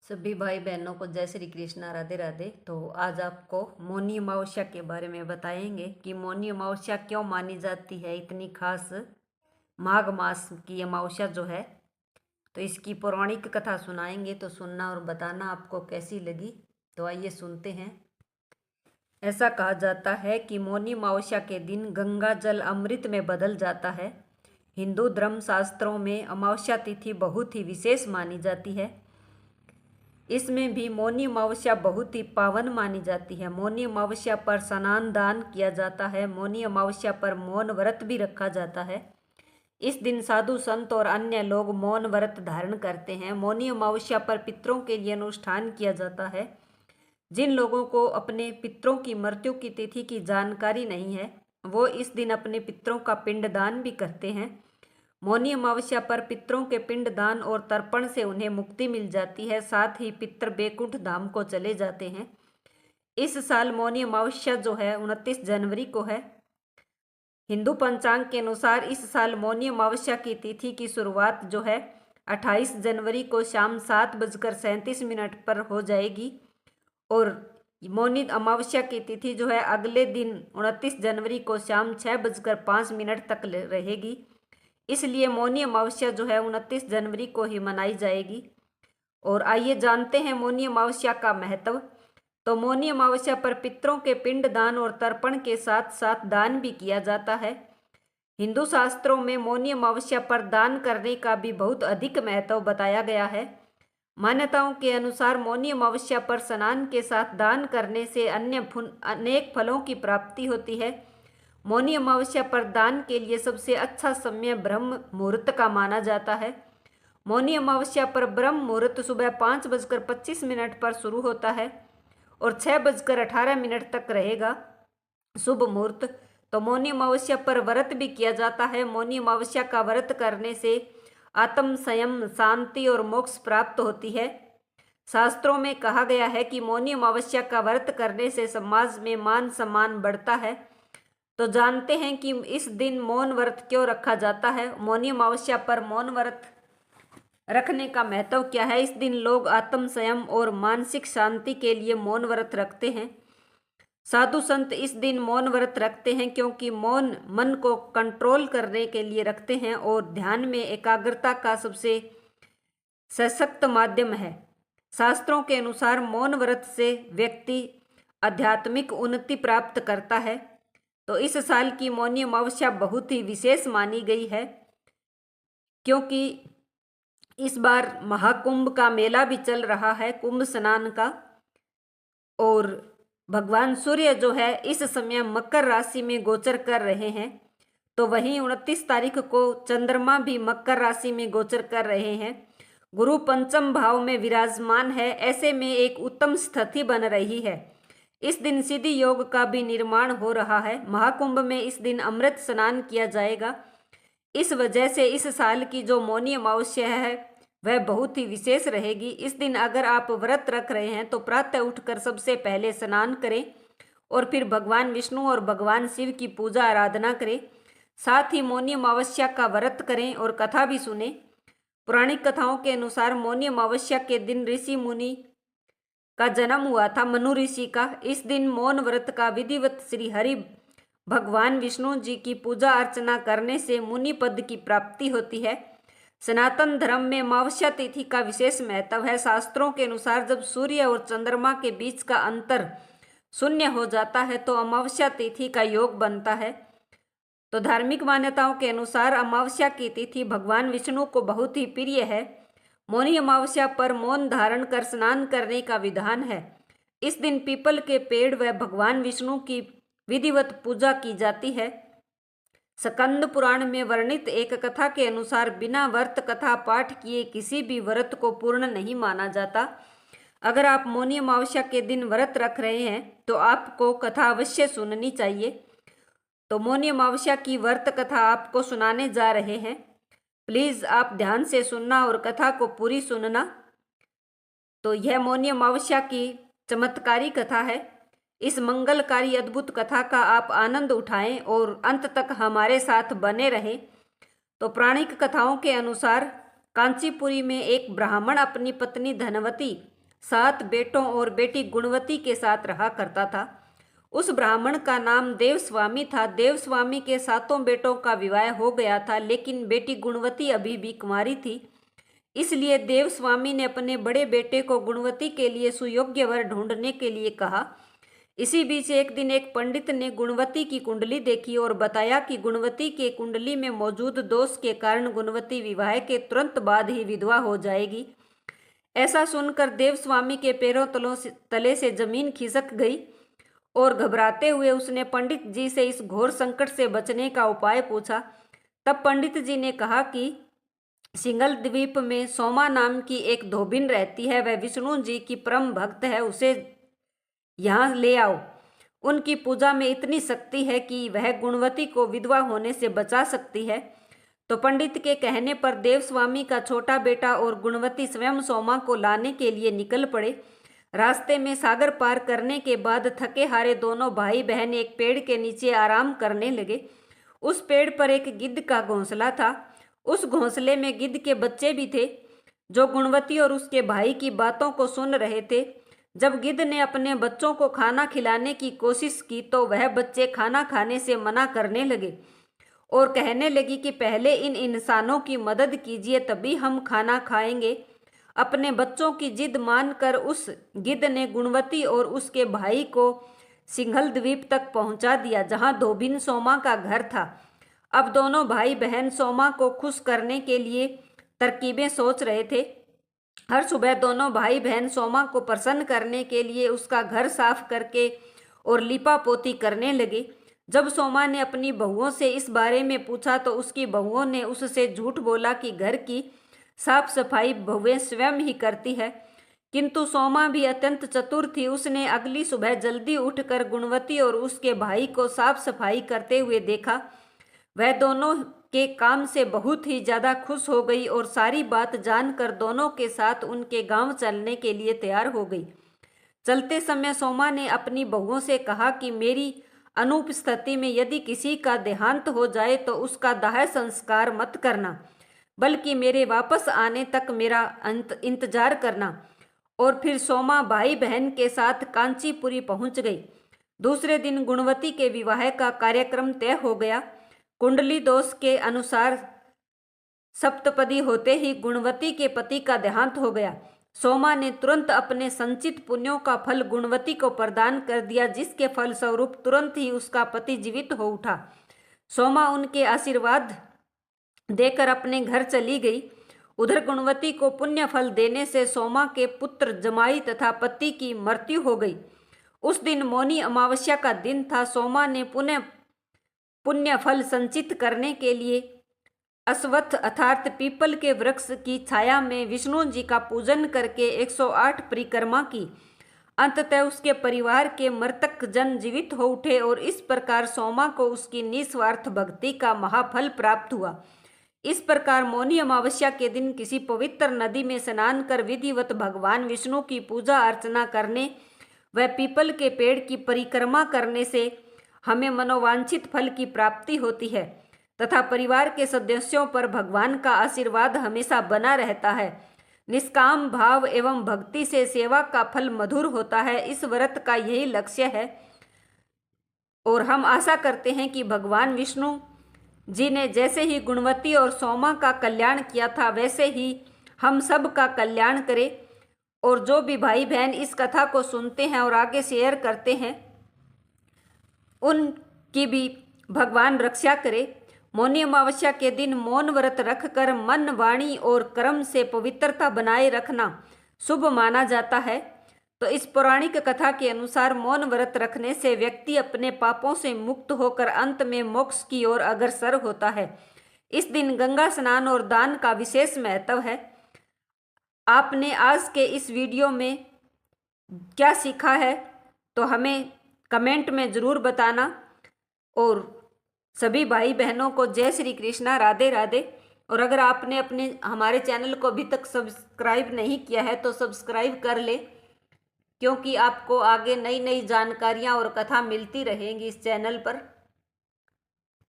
सभी भाई बहनों को जय श्री कृष्णा, राधे राधे। तो आज आपको मौनी अमावस्या के बारे में बताएंगे कि मौनी अमावस्या क्यों मानी जाती है, इतनी खास माघ मास की अमावस्या जो है। तो इसकी पौराणिक कथा सुनाएंगे, तो सुनना और बताना आपको कैसी लगी। तो आइए सुनते हैं। ऐसा कहा जाता है कि मौनी अमावस्या के दिन गंगा जल अमृत में बदल जाता है। हिंदू धर्म शास्त्रों में अमावस्या तिथि बहुत ही विशेष मानी जाती है। इसमें भी मौनी अमावस्या बहुत ही पावन मानी जाती है। मौनी अमावस्या पर स्नान दान किया जाता है। मौनी अमावस्या पर मौन व्रत भी रखा जाता है। इस दिन साधु संत और अन्य लोग मौन व्रत धारण करते हैं। मौनी अमावस्या पर पितरों के लिए अनुष्ठान किया जाता है। जिन लोगों को अपने पितरों की मृत्यु की तिथि की जानकारी नहीं है, वो इस दिन अपने पितरों का पिंडदान भी करते हैं। मौनी अमावस्या पर पितरों के पिंडदान और तर्पण से उन्हें मुक्ति मिल जाती है। साथ ही पितर बैकुंठ धाम को चले जाते हैं। इस साल मौनी अमावस्या जो है 29 जनवरी को है। हिंदू पंचांग के अनुसार इस साल मौनी अमावस्या की तिथि की शुरुआत जो है 28 जनवरी को शाम 7:37 पर हो जाएगी और मौनी अमावस्या की तिथि जो है अगले दिन 29 जनवरी को शाम 6:05 तक रहेगी। इसलिए मौनी अमावस्या जो है 29 जनवरी को ही मनाई जाएगी। और आइए जानते हैं मौनी अमावस्या का महत्व। तो मौनी अमावस्या पर पितरों के पिंड दान और तर्पण के साथ साथ दान भी किया जाता है। हिंदू शास्त्रों में मौनी अमावस्या पर दान करने का भी बहुत अधिक महत्व बताया गया है। मान्यताओं के अनुसार मौनी अमावस्या पर स्नान के साथ दान करने से अनेक फलों की प्राप्ति होती है। मौनी अमावस्या पर दान के लिए सबसे अच्छा समय ब्रह्म मुहूर्त का माना जाता है। मौनी अमावस्या पर ब्रह्म मुहूर्त सुबह 5:25 पर शुरू होता है और 6:18 तक रहेगा शुभ मुहूर्त। तो मौनी अमावस्या पर व्रत भी किया जाता है। मौनी अमावस्या का व्रत करने से आत्म संयम, शांति और मोक्ष प्राप्त होती है। शास्त्रों में कहा गया है कि मौनी अमावस्या का व्रत करने से समाज में मान सम्मान बढ़ता है। तो जानते हैं कि इस दिन मौन व्रत क्यों रखा जाता है। मौनी अमावस्या पर मौन व्रत रखने का महत्व क्या है। इस दिन लोग आत्म संयम और मानसिक शांति के लिए मौन व्रत रखते हैं। साधु संत इस दिन मौन व्रत रखते हैं क्योंकि मौन मन को कंट्रोल करने के लिए रखते हैं और ध्यान में एकाग्रता का सबसे सशक्त माध्यम है। शास्त्रों के अनुसार मौन व्रत से व्यक्ति आध्यात्मिक उन्नति प्राप्त करता है। तो इस साल की मौनी अमावस्या बहुत ही विशेष मानी गई है क्योंकि इस बार महाकुंभ का मेला भी चल रहा है, कुंभ स्नान का। और भगवान सूर्य जो है इस समय मकर राशि में गोचर कर रहे हैं। तो वहीं 29 तारीख को चंद्रमा भी मकर राशि में गोचर कर रहे हैं। गुरु पंचम भाव में विराजमान है। ऐसे में एक उत्तम स्थिति बन रही है। इस दिन सिद्धि योग का भी निर्माण हो रहा है। महाकुंभ में इस दिन अमृत स्नान किया जाएगा। इस वजह से इस साल की जो मौनी अमावस्या है वह बहुत ही विशेष रहेगी। इस दिन अगर आप व्रत रख रहे हैं तो प्रातः उठकर सबसे पहले स्नान करें और फिर भगवान विष्णु और भगवान शिव की पूजा आराधना करें। साथ ही मौनी अमावस्या का व्रत करें और कथा भी सुने। पौराणिक कथाओं के अनुसार मौनी अमावस्या के दिन ऋषि मुनि का जन्म हुआ था, मनु ऋषि का। इस दिन मौन व्रत का विधिवत श्री हरि भगवान विष्णु जी की पूजा अर्चना करने से मुनि पद की प्राप्ति होती है। सनातन धर्म में अमावस्या तिथि का विशेष महत्व है। शास्त्रों के अनुसार जब सूर्य और चंद्रमा के बीच का अंतर शून्य हो जाता है तो अमावस्या तिथि का योग बनता है। तो धार्मिक मान्यताओं के अनुसार अमावस्या की तिथि भगवान विष्णु को बहुत ही प्रिय है। मौनी अमावस्या पर मौन धारण कर स्नान करने का विधान है। इस दिन पीपल के पेड़ व भगवान विष्णु की विधिवत पूजा की जाती है। स्कंद पुराण में वर्णित एक कथा के अनुसार बिना व्रत कथा पाठ किए किसी भी व्रत को पूर्ण नहीं माना जाता। अगर आप मौनी अमावस्या के दिन व्रत रख रहे हैं तो आपको कथा अवश्य सुननी चाहिए। तो मौनी अमावस्या की व्रत कथा आपको सुनाने जा रहे हैं। प्लीज़ आप ध्यान से सुनना और कथा को पूरी सुनना। तो यह मौनी अमावस्या की चमत्कारी कथा है। इस मंगलकारी अद्भुत कथा का आप आनंद उठाएं और अंत तक हमारे साथ बने रहें। तो पौराणिक कथाओं के अनुसार कांचीपुरी में एक ब्राह्मण अपनी पत्नी धनवती 7 बेटों और बेटी गुणवती के साथ रहा करता था। उस ब्राह्मण का नाम देवस्वामी था। देवस्वामी के 7 बेटों का विवाह हो गया था, लेकिन बेटी गुणवती अभी भी कुंवारी थी। इसलिए देवस्वामी ने अपने बड़े बेटे को गुणवती के लिए सुयोग्य वर ढूंढने के लिए कहा। इसी बीच एक दिन एक पंडित ने गुणवती की कुंडली देखी और बताया कि गुणवती के कुंडली में मौजूद दोष के कारण गुणवती विवाह के तुरंत बाद ही विधवा हो जाएगी। ऐसा सुनकर देवस्वामी के पैरों तले से जमीन खिसक गई और घबराते हुए उसने पंडित जी से इस घोर संकट से बचने का उपाय पूछा। तब पंडित जी ने कहा कि सिंघल द्वीप में सोमा नाम की एक धोबिन रहती है, वह विष्णु जी की परम भक्त है, उसे यहाँ ले आओ। उनकी पूजा में इतनी शक्ति है कि वह गुणवती को विधवा होने से बचा सकती है। तो पंडित के कहने पर देवस्वामी का छोटा बेटा और गुणवती स्वयं सोमा को लाने के लिए निकल पड़े। रास्ते में सागर पार करने के बाद थके हारे दोनों भाई बहन एक पेड़ के नीचे आराम करने लगे। उस पेड़ पर एक गिद्ध का घोंसला था। उस घोंसले में गिद्ध के बच्चे भी थे, जो गुणवती और उसके भाई की बातों को सुन रहे थे। जब गिद्ध ने अपने बच्चों को खाना खिलाने की कोशिश की तो वह बच्चे खाना खाने से मना करने लगे और कहने लगी कि पहले इन इंसानों की मदद कीजिए, तभी हम खाना खाएंगे। अपने बच्चों की जिद मानकर उस गिद्ध ने गुणवती और उसके भाई को सिंघल द्वीप तक पहुंचा दिया, जहां धोबिन सोमा का घर था। अब दोनों भाई बहन सोमा को खुश करने के लिए तरकीबें सोच रहे थे। हर सुबह दोनों भाई बहन सोमा को प्रसन्न करने के लिए उसका घर साफ करके और लिपा पोती करने लगे। जब सोमा ने अपनी बहुओं से इस बारे में पूछा तो उसकी बहुओं ने उससे झूठ बोला कि घर की साफ सफाई बहुएं स्वयं ही करती है। किंतु सोमा भी अत्यंत चतुर थी। उसने अगली सुबह जल्दी उठकर गुणवती और उसके भाई को साफ सफाई करते हुए देखा। वह दोनों के काम से बहुत ही ज्यादा खुश हो गई और सारी बात जानकर दोनों के साथ उनके गांव चलने के लिए तैयार हो गई। चलते समय सोमा ने अपनी बहुओं से कहा कि मेरी अनुपस्थिति में यदि किसी का देहांत हो जाए तो उसका दाह संस्कार मत करना, बल्कि मेरे वापस आने तक मेरा इंतजार करना। और फिर सोमा भाई बहन के साथ कांचीपुरी पहुंच गई। दूसरे दिन गुणवती के विवाह का कार्यक्रम तय हो गया। कुंडली दोष के अनुसार सप्तपदी होते ही गुणवती के पति का देहांत हो गया। सोमा ने तुरंत अपने संचित पुण्यों का फल गुणवती को प्रदान कर दिया, जिसके फल स्वरूप तुरंत ही उसका पति जीवित हो उठा। सोमा उनके आशीर्वाद देकर अपने घर चली गई। उधर गुणवती को पुण्य फल देने से सोमा के पुत्र जमाई तथा पति की मृत्यु हो गई। उस दिन मौनी अमावस्या का दिन था। सोमा ने पुनः पुण्य फल संचित करने के लिए अश्वत्थ अर्थात पीपल के वृक्ष की छाया में विष्णु जी का पूजन करके 108 परिक्रमा की। अंततः उसके परिवार के मृतक जन जीवित हो उठे और इस प्रकार सोमा को उसकी निस्वार्थ भक्ति का महाफल प्राप्त हुआ। इस प्रकार मौनी अमावस्या के दिन किसी पवित्र नदी में स्नान कर विधिवत भगवान विष्णु की पूजा अर्चना करने व पीपल के पेड़ की परिक्रमा करने से हमें मनोवांछित फल की प्राप्ति होती है तथा परिवार के सदस्यों पर भगवान का आशीर्वाद हमेशा बना रहता है। निष्काम भाव एवं भक्ति से सेवा का फल मधुर होता है। इस व्रत का यही लक्ष्य है और हम आशा करते हैं कि भगवान विष्णु जी ने जैसे ही गुणवती और सोमा का कल्याण किया था वैसे ही हम सब का कल्याण करे। और जो भी भाई बहन इस कथा को सुनते हैं और आगे शेयर करते हैं उनकी भी भगवान रक्षा करे। मौनी अमावस्या के दिन मौन व्रत रखकर मन, वाणी और कर्म से पवित्रता बनाए रखना शुभ माना जाता है। तो इस पौराणिक कथा के अनुसार मौन व्रत रखने से व्यक्ति अपने पापों से मुक्त होकर अंत में मोक्ष की ओर अग्रसर होता है। इस दिन गंगा स्नान और दान का विशेष महत्व है। आपने आज के इस वीडियो में क्या सीखा है तो हमें कमेंट में ज़रूर बताना। और सभी भाई बहनों को जय श्री कृष्णा, राधे राधे। और अगर आपने हमारे चैनल को अभी तक सब्सक्राइब नहीं किया है तो सब्सक्राइब कर ले, क्योंकि आपको आगे नई नई जानकारियाँ और कथा मिलती रहेंगी इस चैनल पर।